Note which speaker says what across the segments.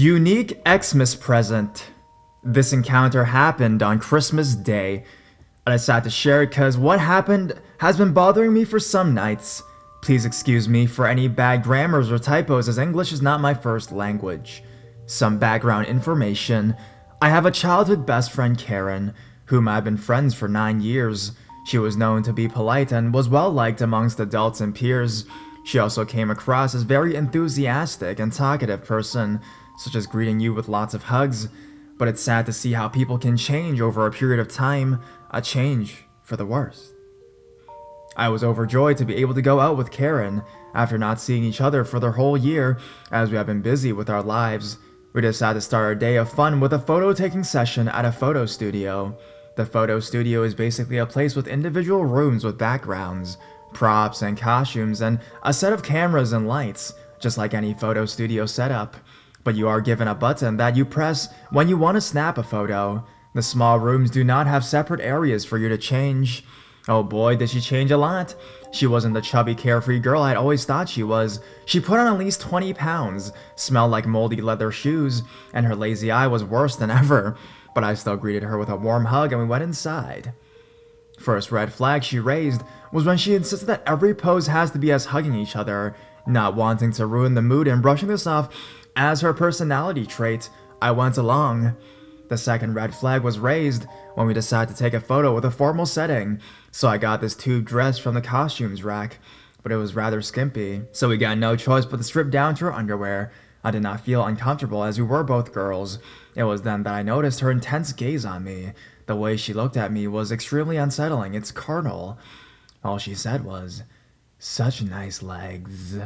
Speaker 1: Unique Xmas present. This encounter happened on Christmas Day. I decided to share it because what happened has been bothering me for some nights. Please excuse me for any bad grammars or typos as English is not my first language. Some background information. I have a childhood best friend, Karen, whom I've been friends for 9 years. She was known to be polite and was well liked amongst adults and peers. She also came across as very enthusiastic and talkative person, such as greeting you with lots of hugs. But it's sad to see how people can change over a period of time, a change for the worse. I was overjoyed to be able to go out with Karen after not seeing each other for the whole year, as we have been busy with our lives. We decided to start our day of fun with a photo taking session at a photo studio. The photo studio is basically a place with individual rooms with backgrounds, props and costumes, and a set of cameras and lights, just like any photo studio setup. But you are given a button that you press when you want to snap a photo. The small rooms do not have separate areas for you to change. Oh boy, did she change a lot. She wasn't the chubby carefree girl I'd always thought she was. She put on at least 20 pounds, smelled like moldy leather shoes, and her lazy eye was worse than ever. But I still greeted her with a warm hug and we went inside. First red flag she raised was when she insisted that every pose has to be us hugging each other, not wanting to ruin the mood and brushing this off as her personality trait. I went along. The second red flag was raised when we decided to take a photo with a formal setting, so I got this tube dress from the costumes rack, but it was rather skimpy, so we got no choice but to strip down to her underwear. I did not feel uncomfortable as we were both girls. It was then that I noticed her intense gaze on me. The way she looked at me was extremely unsettling. It's carnal. All she said was, "Such nice legs."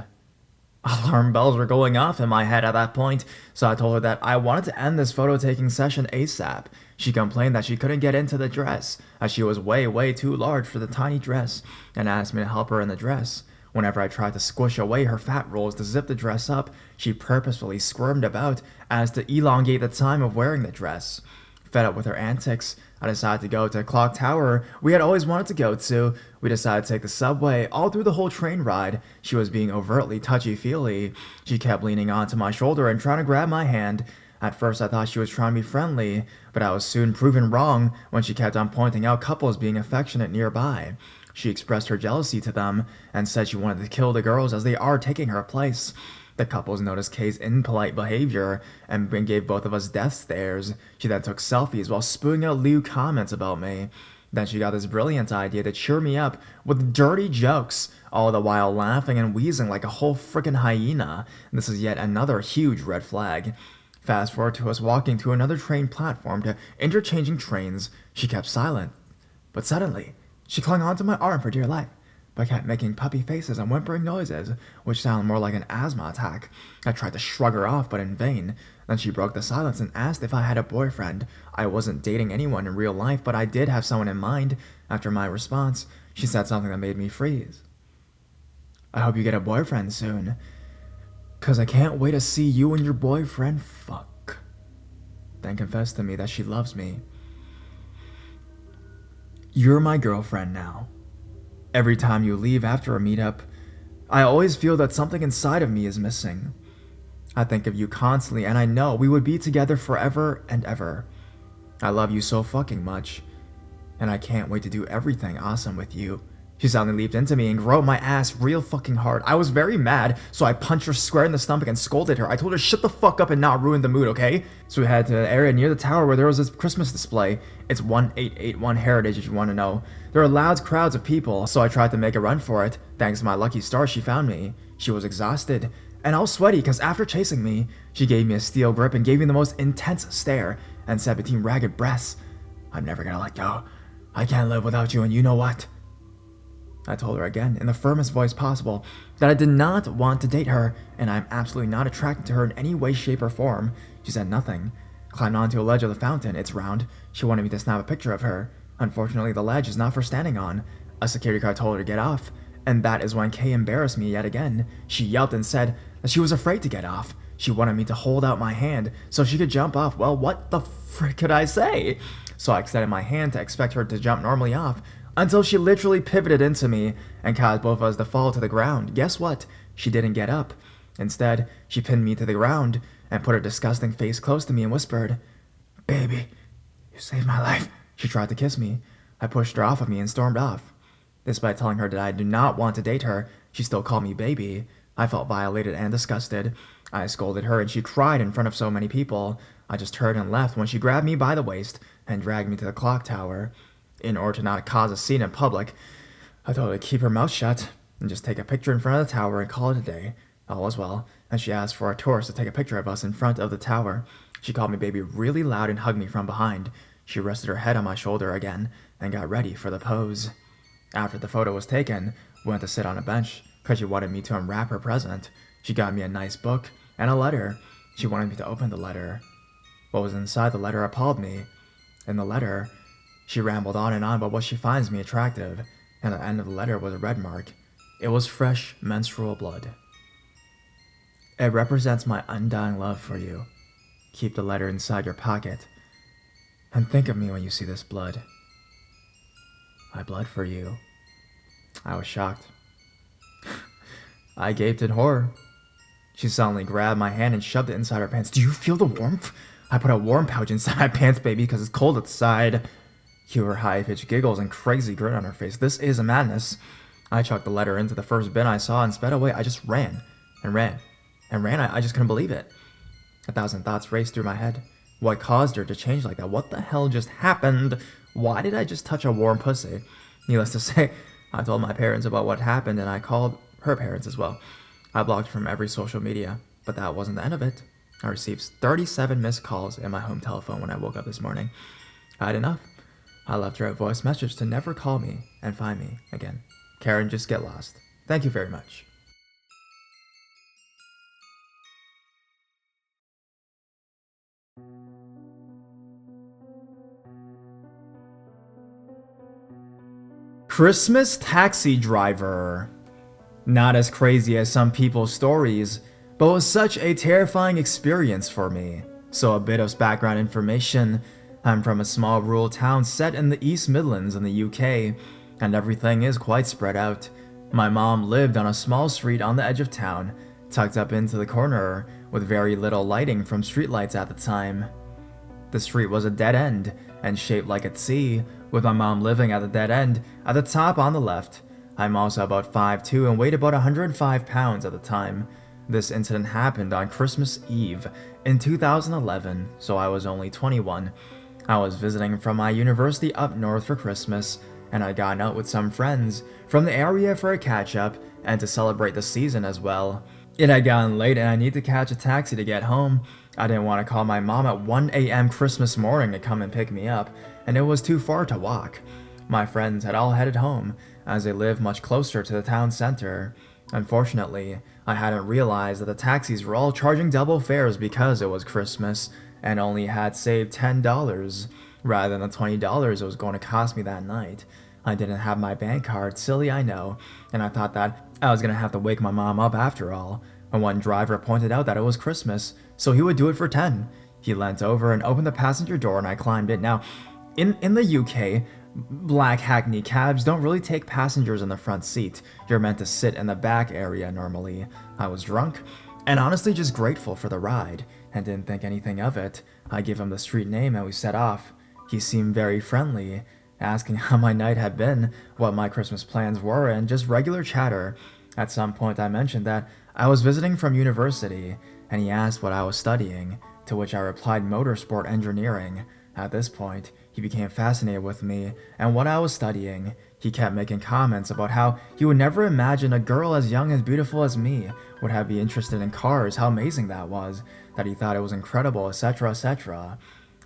Speaker 1: Alarm bells were going off in my head at that point, so I told her that I wanted to end this photo taking session ASAP. She complained that she couldn't get into the dress, as she was way too large for the tiny dress, and asked me to help her in the dress. Whenever I tried to squish away her fat rolls to zip the dress up, she purposefully squirmed about as to elongate the time of wearing the dress. Fed up with her antics, I decided to go to a clock tower we had always wanted to go to. We decided to take the subway. All through the whole train ride, she was being overtly touchy-feely. She kept leaning onto my shoulder and trying to grab my hand. At first I thought she was trying to be friendly, but I was soon proven wrong when she kept on pointing out couples being affectionate nearby. She expressed her jealousy to them and said she wanted to kill the girls as they are taking her place. The couples noticed Kay's impolite behavior and gave both of us death stares. She then took selfies while spewing out lewd comments about me. Then she got this brilliant idea to cheer me up with dirty jokes, all the while laughing and wheezing like a whole frickin' hyena. This is yet another huge red flag. Fast forward to us walking to another train platform to interchanging trains. She kept silent, but suddenly, she clung onto my arm for dear life, but kept making puppy faces and whimpering noises, which sounded more like an asthma attack. I tried to shrug her off, but in vain. Then she broke the silence and asked if I had a boyfriend. I wasn't dating anyone in real life, but I did have someone in mind. After my response, she said something that made me freeze. "I hope you get a boyfriend soon, 'cause I can't wait to see you and your boyfriend fuck." Then confessed to me that she loves me. "You're my girlfriend now. Every time you leave after a meetup, I always feel that something inside of me is missing. I think of you constantly, and I know we would be together forever and ever. I love you so fucking much, and I can't wait to do everything awesome with you." She suddenly leaped into me and groped my ass real fucking hard. I was very mad, so I punched her square in the stomach and scolded her. I told her shut the fuck up and not ruin the mood, okay? So we headed to the area near the tower where there was this Christmas display. It's 1881 Heritage if you want to know. There were loud crowds of people, so I tried to make a run for it. Thanks to my lucky stars, she found me. She was exhausted, and all sweaty because after chasing me, she gave me a steel grip and gave me the most intense stare and said between ragged breaths, "I'm never gonna let go. I can't live without you, and you know what?" I told her again, in the firmest voice possible, that I did not want to date her, and I am absolutely not attracted to her in any way, shape, or form. She said nothing. Climbed onto a ledge of the fountain. It's round. She wanted me to snap a picture of her. Unfortunately, the ledge is not for standing on. A security guard told her to get off, and that is when Kay embarrassed me yet again. She yelped and said that she was afraid to get off. She wanted me to hold out my hand so she could jump off. Well, what the frick could I say? So I extended my hand to expect her to jump normally off, until she literally pivoted into me and caused both of us to fall to the ground. Guess what? She didn't get up. Instead, she pinned me to the ground, and put her disgusting face close to me and whispered, "Baby, you saved my life." She tried to kiss me. I pushed her off of me and stormed off. Despite telling her that I do not want to date her, she still called me baby. I felt violated and disgusted. I scolded her and she cried in front of so many people. I just turned and left when she grabbed me by the waist and dragged me to the clock tower. In order to not cause a scene in public, I told her to keep her mouth shut and just take a picture in front of the tower and call it a day. All was well, and she asked for a tourist to take a picture of us in front of the tower. She called me baby really loud and hugged me from behind. She rested her head on my shoulder again and got ready for the pose. After the photo was taken, we went to sit on a bench because she wanted me to unwrap her present. She got me a nice book and a letter. She wanted me to open the letter. What was inside the letter appalled me. In the letter, she rambled on about what she finds me attractive, and at the end of the letter was a red mark. It was fresh menstrual blood. "It represents my undying love for you. Keep the letter inside your pocket, and think of me when you see this blood. I bled for you." I was shocked. I gaped in horror. She suddenly grabbed my hand and shoved it inside her pants. "Do you feel the warmth?" I put a warm pouch inside my pants, baby, because it's cold outside. Cue her high-pitched giggles and crazy grin on her face. This is a madness. I chucked the letter into the first bin I saw and sped away. I just ran and ran and ran. I just couldn't believe it. 1,000 thoughts raced through my head. What caused her to change like that? What the hell just happened? Why did I just touch a warm pussy? Needless to say, I told my parents about what happened and I called her parents as well. I blocked her from every social media, but that wasn't the end of it. I received 37 missed calls in my home telephone when I woke up this morning. I had enough. I left her a voice message to never call me and find me again. Karen, just get lost. Thank you very much. Christmas taxi driver. Not as crazy as some people's stories, but was such a terrifying experience for me. So a bit of background information. I'm from a small rural town set in the East Midlands in the UK, and everything is quite spread out. My mom lived on a small street on the edge of town, tucked up into the corner, with very little lighting from streetlights at the time. The street was a dead end, and shaped like a C, with my mom living at the dead end, at the top on the left. I'm also about 5'2" and weighed about 105 pounds at the time. This incident happened on Christmas Eve in 2011, so I was only 21. I was visiting from my university up north for Christmas, and I'd gotten out with some friends from the area for a catch-up and to celebrate the season as well. It had gotten late and I need to catch a taxi to get home. I didn't want to call my mom at 1 a.m. Christmas morning to come and pick me up, and it was too far to walk. My friends had all headed home, as they live much closer to the town center. Unfortunately, I hadn't realized that the taxis were all charging double fares because it was Christmas, and only had saved $10 rather than the $20 it was going to cost me that night. I didn't have my bank card, silly I know, and I thought that I was going to have to wake my mom up after all. And one driver pointed out that it was Christmas, so he would do it for 10. He leant over and opened the passenger door and I climbed in. Now, in the UK, black Hackney cabs don't really take passengers in the front seat. You're meant to sit in the back area normally. I was drunk, and honestly just grateful for the ride, and didn't think anything of it. I gave him the street name and we set off. He seemed very friendly, asking how my night had been, what my Christmas plans were, and just regular chatter. At some point I mentioned that I was visiting from university, and he asked what I was studying, to which I replied motorsport engineering. At this point, he became fascinated with me and what I was studying. He kept making comments about how he would never imagine a girl as young and beautiful as me would have be interested in cars, how amazing that was, that he thought it was incredible, etc., etc.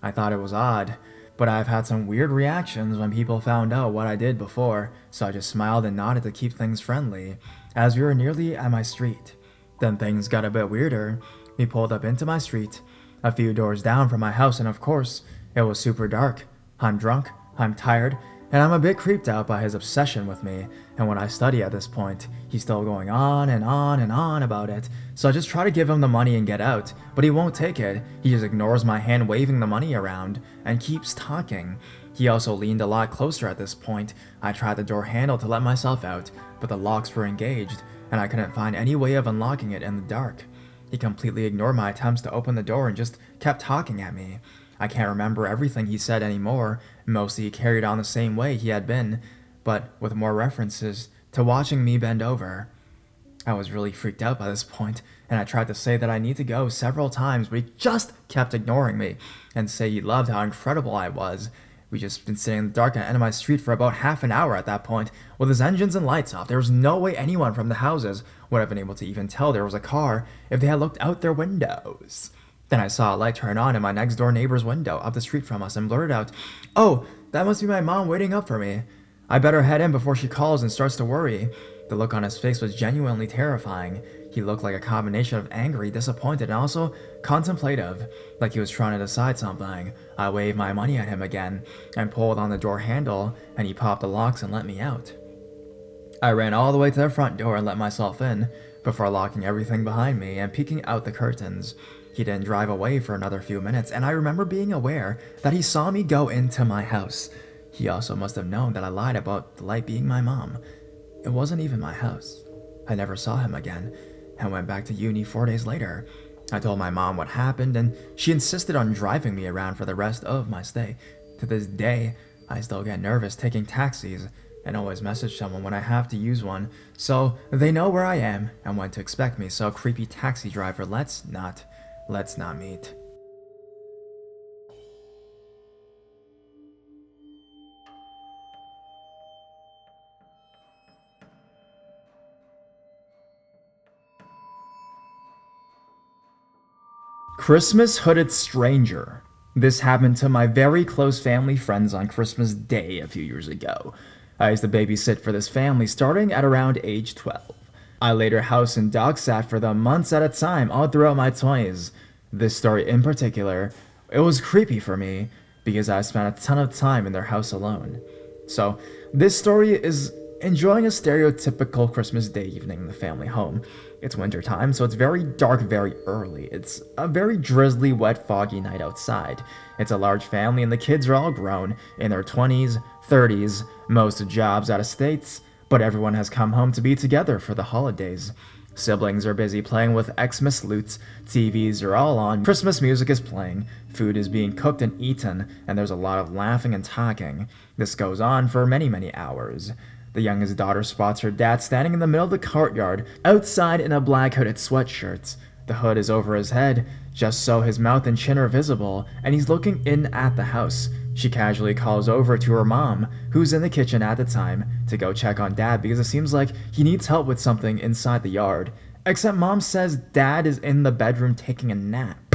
Speaker 1: I thought it was odd, but I've had some weird reactions when people found out what I did before, so I just smiled and nodded to keep things friendly, as we were nearly at my street. Then things got a bit weirder. We pulled up into my street, a few doors down from my house, and of course, it was super dark. I'm drunk, I'm tired, and I'm a bit creeped out by his obsession with me, and when I study at this point, he's still going on and on and on about it, so I just try to give him the money and get out, but he won't take it. He just ignores my hand waving the money around, and keeps talking. He also leaned a lot closer at this point. I tried the door handle to let myself out, but the locks were engaged, and I couldn't find any way of unlocking it in the dark. He completely ignored my attempts to open the door and just kept talking at me. I can't remember everything he said anymore. Mostly he carried on the same way he had been, but with more references to watching me bend over. I was really freaked out by this point, and I tried to say that I need to go several times, but he just kept ignoring me and say he loved how incredible I was. We just been sitting in the dark at the end of my street for about half an hour at that point, with his engines and lights off. There was no way anyone from the houses would have been able to even tell there was a car if they had looked out their windows. Then I saw a light turn on in my next door neighbor's window up the street from us and blurted out, "Oh, that must be my mom waiting up for me. I better head in before she calls and starts to worry." The look on his face was genuinely terrifying. He looked like a combination of angry, disappointed, and also contemplative, like he was trying to decide something. I waved my money at him again and pulled on the door handle, and he popped the locks and let me out. I ran all the way to the front door and let myself in, before locking everything behind me and peeking out the curtains. He didn't drive away for another few minutes, and I remember being aware that he saw me go into my house. He also must have known that I lied about the light being my mom. It wasn't even my house. I never saw him again, and went back to uni 4 days later. I told my mom what happened, and she insisted on driving me around for the rest of my stay. To this day, I still get nervous taking taxis, and always message someone when I have to use one, so they know where I am and when to expect me. So creepy taxi driver, let's not meet. Christmas Hooded Stranger. This happened to my very close family friends on Christmas Day a few years ago. I used to babysit for this family starting at around age 12. I later house and dog sat for them months at a time all throughout my 20s. This story in particular, it was creepy for me because I spent a ton of time in their house alone. So, this story is enjoying a stereotypical Christmas Day evening in the family home. It's wintertime, so it's very dark very early. It's a very drizzly, wet, foggy night outside. It's a large family and the kids are all grown, in their 20s, 30s, most jobs out of states, but everyone has come home to be together for the holidays. Siblings are busy playing with Xmas loots, TVs are all on, Christmas music is playing, food is being cooked and eaten, and there's a lot of laughing and talking. This goes on for many, many hours. The youngest daughter spots her dad standing in the middle of the courtyard, outside in a black hooded sweatshirt. The hood is over his head, just so his mouth and chin are visible, and he's looking in at the house. She casually calls over to her mom, who's in the kitchen at the time, to go check on dad because it seems like he needs help with something inside the yard. Except mom says dad is in the bedroom taking a nap.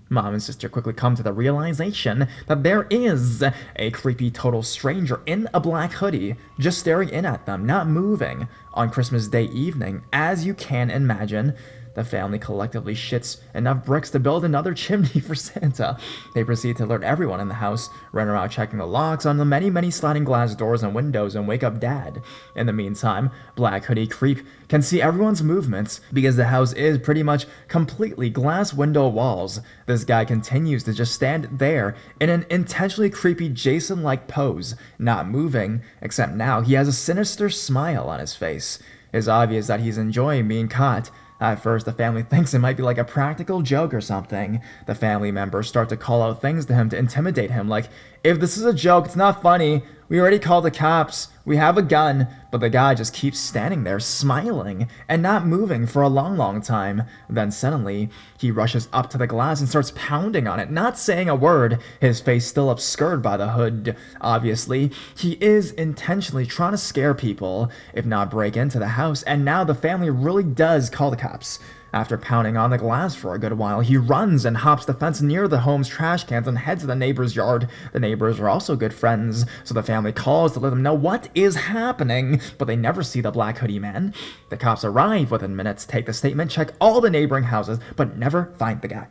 Speaker 1: Mom and sister quickly come to the realization that there is a creepy total stranger in a black hoodie, just staring in at them, not moving. On Christmas Day evening, as you can imagine, the family collectively shits enough bricks to build another chimney for Santa. They proceed to alert everyone in the house, run around checking the locks on the many, many sliding glass doors and windows, and wake up Dad. In the meantime, Black Hoodie Creep can see everyone's movements because the house is pretty much completely glass window walls. This guy continues to just stand there in an intentionally creepy Jason-like pose, not moving, except now he has a sinister smile on his face. It's obvious that he's enjoying being caught. At first, the family thinks it might be like a practical joke or something. The family members start to call out things to him to intimidate him, like, "If this is a joke, it's not funny. We already called the cops. We have a gun." But the guy just keeps standing there, smiling, and not moving for a long, long time. Then suddenly, he rushes up to the glass and starts pounding on it, not saying a word, his face still obscured by the hood. Obviously, he is intentionally trying to scare people, if not break into the house, and now the family really does call the cops. After pounding on the glass for a good while, he runs and hops the fence near the home's trash cans and heads to the neighbor's yard. The neighbors are also good friends, so the family calls to let them know what is happening, but they never see the black hoodie man. The cops arrive within minutes, take the statement, check all the neighboring houses, but never find the guy.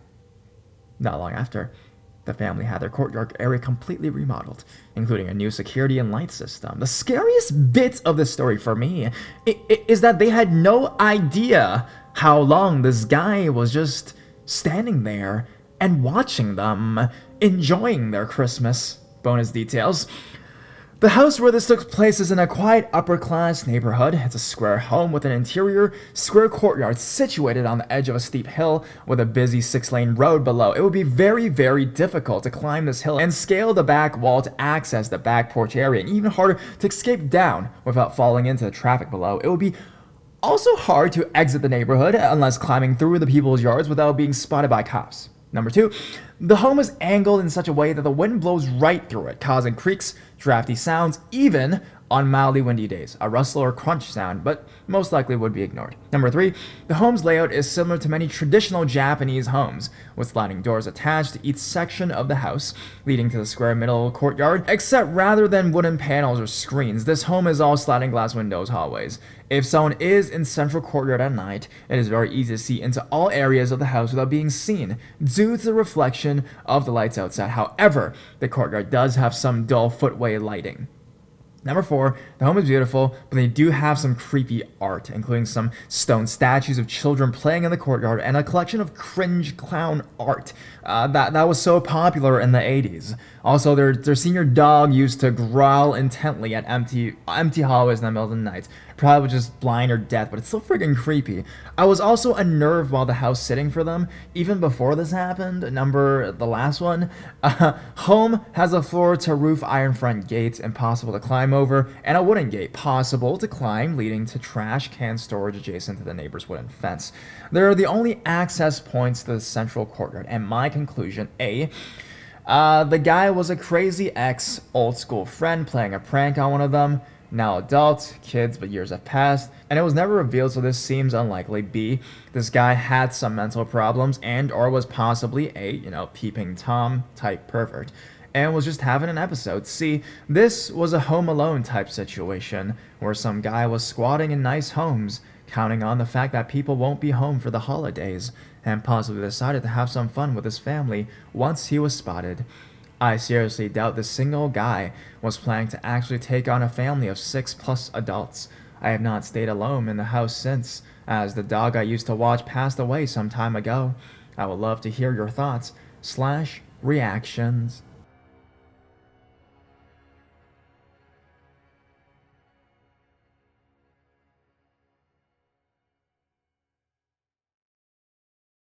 Speaker 1: Not long after, the family had their courtyard area completely remodeled, including a new security and light system. The scariest bit of the story for me is that they had no idea how long this guy was just standing there and watching them, enjoying their Christmas. Bonus details. The house where this took place is in a quiet upper-class neighborhood. It's a square home with an interior square courtyard situated on the edge of a steep hill with a busy 6-lane road below. It would be very, very difficult to climb this hill and scale the back wall to access the back porch area, and even harder to escape down without falling into the traffic below. It would be also hard to exit the neighborhood unless climbing through the people's yards without being spotted by cops. Number 2, the home is angled in such a way that the wind blows right through it, causing creaks, drafty sounds, even on mildly windy days. A rustle or crunch sound, but most likely would be ignored. Number 3, the home's layout is similar to many traditional Japanese homes, with sliding doors attached to each section of the house, leading to the square middle courtyard, except rather than wooden panels or screens, this home is all sliding glass windows, hallways. If someone is in central courtyard at night, it is very easy to see into all areas of the house without being seen, due to the reflection of the lights outside. However, the courtyard does have some dull footway lighting. Number 4, the home is beautiful, but they do have some creepy art, including some stone statues of children playing in the courtyard and a collection of cringe clown art that was so popular in the 80s. Also, their senior dog used to growl intently at empty hallways in the middle of the night. Probably just blind or deaf, but it's still freaking creepy. I was also unnerved while the house sitting for them, even before this happened. The last one. Home has a floor-to-roof iron front gate, impossible to climb over, and a wooden gate, possible to climb, leading to trash can storage adjacent to the neighbor's wooden fence. They are the only access points to the central courtyard, and my conclusion, A, the guy was a crazy ex, old-school friend playing a prank on one of them. Now adults, kids, but years have passed, and it was never revealed, so this seems unlikely. B, this guy had some mental problems and or was possibly a, peeping Tom type pervert, and was just having an episode. C, this was a Home Alone type situation, where some guy was squatting in nice homes, counting on the fact that people won't be home for the holidays, and possibly decided to have some fun with his family once he was spotted. I seriously doubt this single guy was planning to actually take on a family of 6+ adults. I have not stayed alone in the house since, as the dog I used to watch passed away some time ago. I would love to hear your thoughts / reactions.